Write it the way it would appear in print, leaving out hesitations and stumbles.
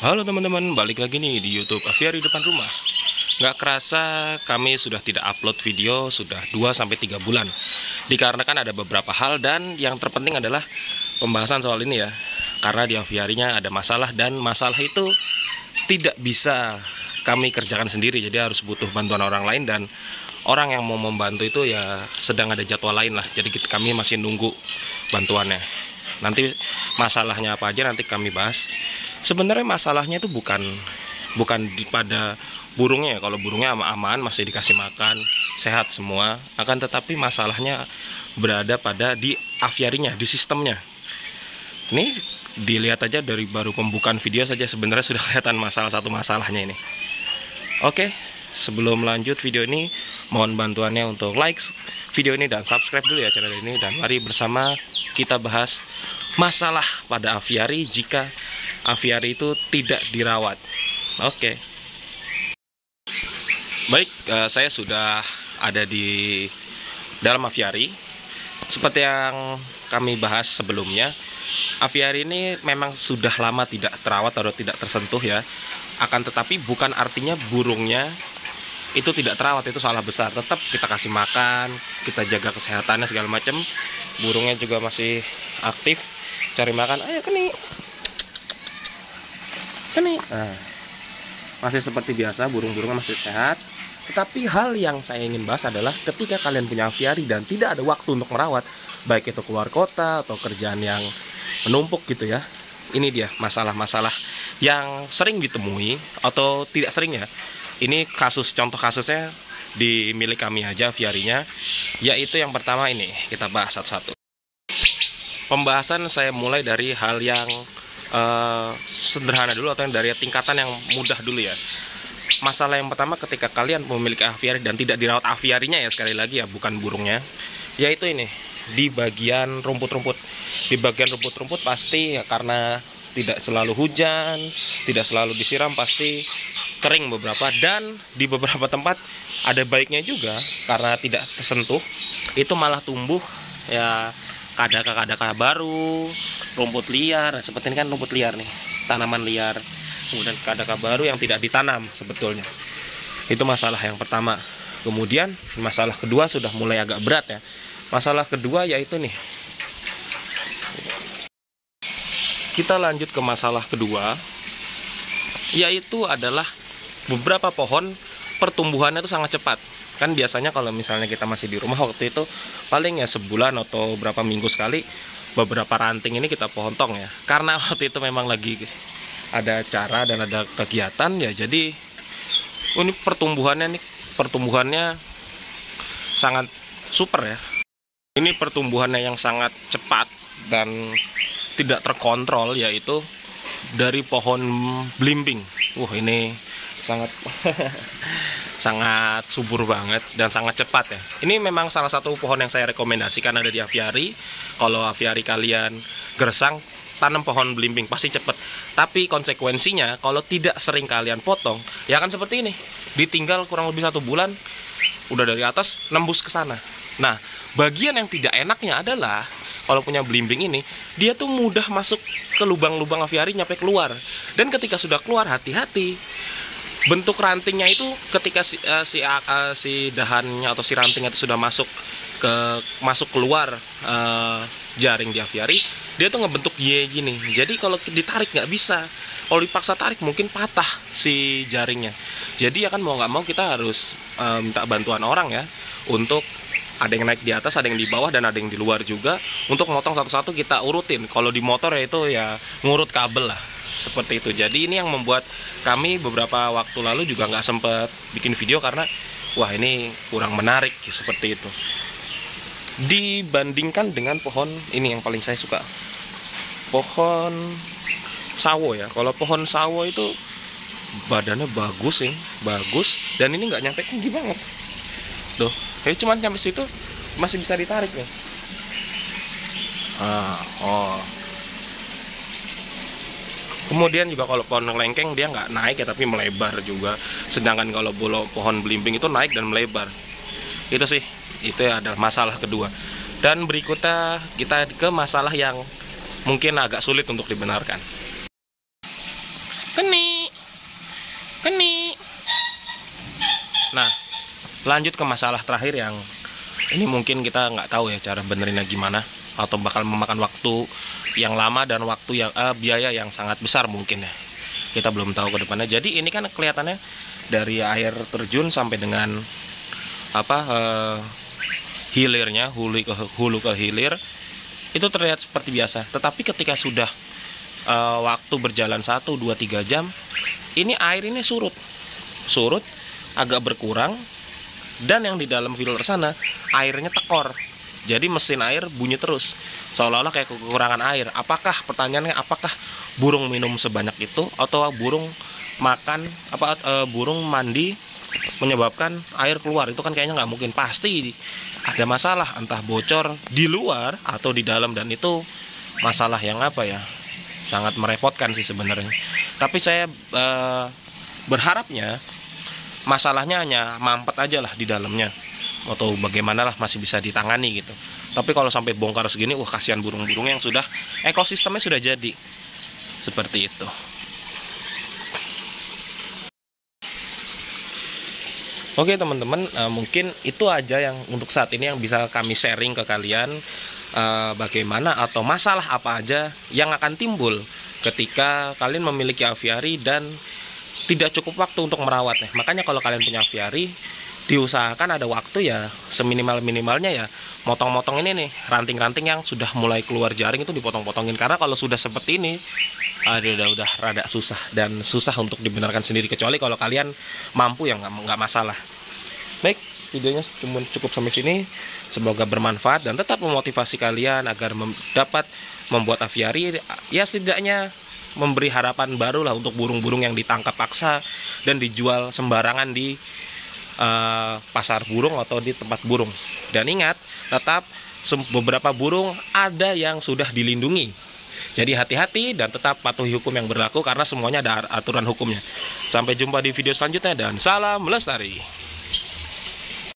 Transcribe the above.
Halo teman-teman, balik lagi nih di YouTube Aviari Depan Rumah. Nggak kerasa kami sudah tidak upload video sudah 2-3 bulan. Dikarenakan ada beberapa hal dan yang terpenting adalah pembahasan soal ini ya. Karena di aviarinya ada masalah dan masalah itu tidak bisa kami kerjakan sendiri. Jadi harus butuh bantuan orang lain dan orang yang mau membantu itu ya sedang ada jadwal lain lah. Jadi kami masih nunggu bantuannya. Nanti masalahnya apa aja nanti kami bahas. Sebenarnya masalahnya itu bukan pada burungnya ya. Kalau burungnya aman, masih dikasih makan, sehat semua. Akan tetapi masalahnya berada pada di aviarinya, di sistemnya. Ini dilihat aja dari baru pembukaan video saja sebenarnya sudah kelihatan satu masalahnya ini. Oke, sebelum lanjut video ini, mohon bantuannya untuk like video ini dan subscribe dulu ya channel ini. Dan mari bersama kita bahas masalah pada aviari jika aviari itu tidak dirawat. Oke. Baik, saya sudah ada di dalam aviari. Seperti yang kami bahas sebelumnya, aviari ini memang sudah lama tidak terawat atau tidak tersentuh ya. Akan tetapi bukan artinya burungnya itu tidak terawat, itu salah besar. Tetap kita kasih makan, kita jaga kesehatannya segala macam. Burungnya juga masih aktif cari makan. Ayo keni. Nah, masih seperti biasa, burung-burungnya masih sehat. Tetapi hal yang saya ingin bahas adalah ketika kalian punya aviari dan tidak ada waktu untuk merawat, baik itu keluar kota atau kerjaan yang menumpuk gitu ya. Ini dia masalah-masalah yang sering ditemui atau tidak sering ya. Ini contoh kasusnya di milik kami aja aviarinya. Yaitu yang pertama ini, kita bahas satu-satu. Pembahasan saya mulai dari hal yang sederhana dulu atau yang dari tingkatan yang mudah dulu ya. Masalah yang pertama ketika kalian memiliki aviari dan tidak dirawat aviarinya ya, sekali lagi ya, bukan burungnya, yaitu ini di bagian rumput-rumput. Di bagian rumput-rumput pasti ya, karena tidak selalu hujan, tidak selalu disiram, pasti kering beberapa. Dan di beberapa tempat ada baiknya juga karena tidak tersentuh, itu malah tumbuh ya kadaka-kadaka baru, rumput liar. Seperti ini kan rumput liar nih, tanaman liar. Kemudian kadaka baru yang tidak ditanam sebetulnya. Itu masalah yang pertama. Kemudian masalah kedua sudah mulai agak berat ya. Masalah kedua yaitu nih. Kita lanjut ke masalah kedua, yaitu adalah beberapa pohon pertumbuhannya itu sangat cepat. Kan biasanya kalau misalnya kita masih di rumah waktu itu paling ya sebulan atau berapa minggu sekali beberapa ranting ini kita potong ya. Karena waktu itu memang lagi ada acara dan ada kegiatan ya, jadi ini pertumbuhannya sangat super ya. Ini pertumbuhannya yang sangat cepat dan tidak terkontrol, yaitu dari pohon belimbing. Ini sangat sangat subur banget dan sangat cepat ya. Ini memang salah satu pohon yang saya rekomendasikan ada di aviari. Kalau aviari kalian gersang, tanam pohon belimbing pasti cepat. Tapi konsekuensinya kalau tidak sering kalian potong, ya kan seperti ini. Ditinggal kurang lebih 1 bulan, udah dari atas nembus ke sana. Nah, bagian yang tidak enaknya adalah kalau punya belimbing ini, dia tuh mudah masuk ke lubang-lubang aviari nyampe keluar. Dan ketika sudah keluar, hati-hati. Bentuk rantingnya itu ketika si dahannya atau si rantingnya itu sudah masuk keluar jaring di aviari, dia tuh ngebentuk Y gini. Jadi kalau ditarik nggak bisa. Kalau dipaksa tarik mungkin patah si jaringnya. Jadi ya kan mau nggak mau kita harus minta bantuan orang ya, untuk ada yang naik di atas, ada yang di bawah, dan ada yang di luar juga. Untuk motong satu-satu kita urutin. Kalau di motor ya itu ya ngurut kabel lah. seperti itu. Jadi ini yang membuat kami beberapa waktu lalu juga nggak sempet bikin video karena wah ini kurang menarik seperti itu. Dibandingkan dengan pohon ini yang paling saya suka, pohon sawo ya. Kalau pohon sawo itu badannya bagus sih, bagus, dan ini nggak nyampe tinggi banget. Tuh, ini cuma nyampe situ masih bisa ditarik nih. Kemudian juga kalau pohon lengkeng dia nggak naik ya, tapi melebar juga. Sedangkan kalau pohon belimbing itu naik dan melebar. Itu sih, itu adalah masalah kedua. Dan berikutnya kita ke masalah yang mungkin agak sulit untuk dibenarkan. Keni. Nah, lanjut ke masalah terakhir yang ini mungkin kita nggak tahu ya cara benerinnya gimana, atau bakal memakan waktu yang lama dan waktu yang biaya yang sangat besar mungkin ya. Kita belum tahu ke depannya. Jadi ini kan kelihatannya dari air terjun sampai dengan hilirnya, hulu ke hilir itu terlihat seperti biasa. Tetapi ketika sudah waktu berjalan 1, 2, 3 jam, ini air ini surut agak berkurang, dan yang di dalam filter sana airnya tekor. Jadi mesin air bunyi terus, seolah-olah kayak kekurangan air. Pertanyaannya apakah burung minum sebanyak itu, atau burung burung mandi menyebabkan air keluar? Itu kan kayaknya nggak mungkin, pasti ada masalah, entah bocor di luar atau di dalam, dan itu masalah yang sangat merepotkan sih sebenarnya. Tapi saya berharapnya masalahnya hanya mampet aja lah di dalamnya, atau bagaimana lah masih bisa ditangani gitu. Tapi kalau sampai bongkar segini, wah kasihan burung-burung yang sudah ekosistemnya sudah jadi seperti itu. Oke teman-teman, mungkin itu aja yang untuk saat ini yang bisa kami sharing ke kalian, bagaimana atau masalah apa aja yang akan timbul ketika kalian memiliki aviari dan tidak cukup waktu untuk merawatnya. Makanya kalau kalian punya aviari, diusahakan ada waktu ya, seminimal-minimalnya ya motong-motong ini nih, ranting-ranting yang sudah mulai keluar jaring itu dipotong-potongin. Karena kalau sudah seperti ini, udah rada susah, dan susah untuk dibenarkan sendiri, kecuali kalau kalian mampu ya nggak masalah. Baik, videonya cukup sampai sini. Semoga bermanfaat dan tetap memotivasi kalian agar dapat membuat aviari, ya setidaknya memberi harapan baru lah untuk burung-burung yang ditangkap paksa dan dijual sembarangan di pasar burung atau di tempat burung. Dan ingat, tetap beberapa burung ada yang sudah dilindungi. Jadi hati-hati dan tetap patuhi hukum yang berlaku, karena semuanya ada aturan hukumnya. Sampai jumpa di video selanjutnya dan salam melestari.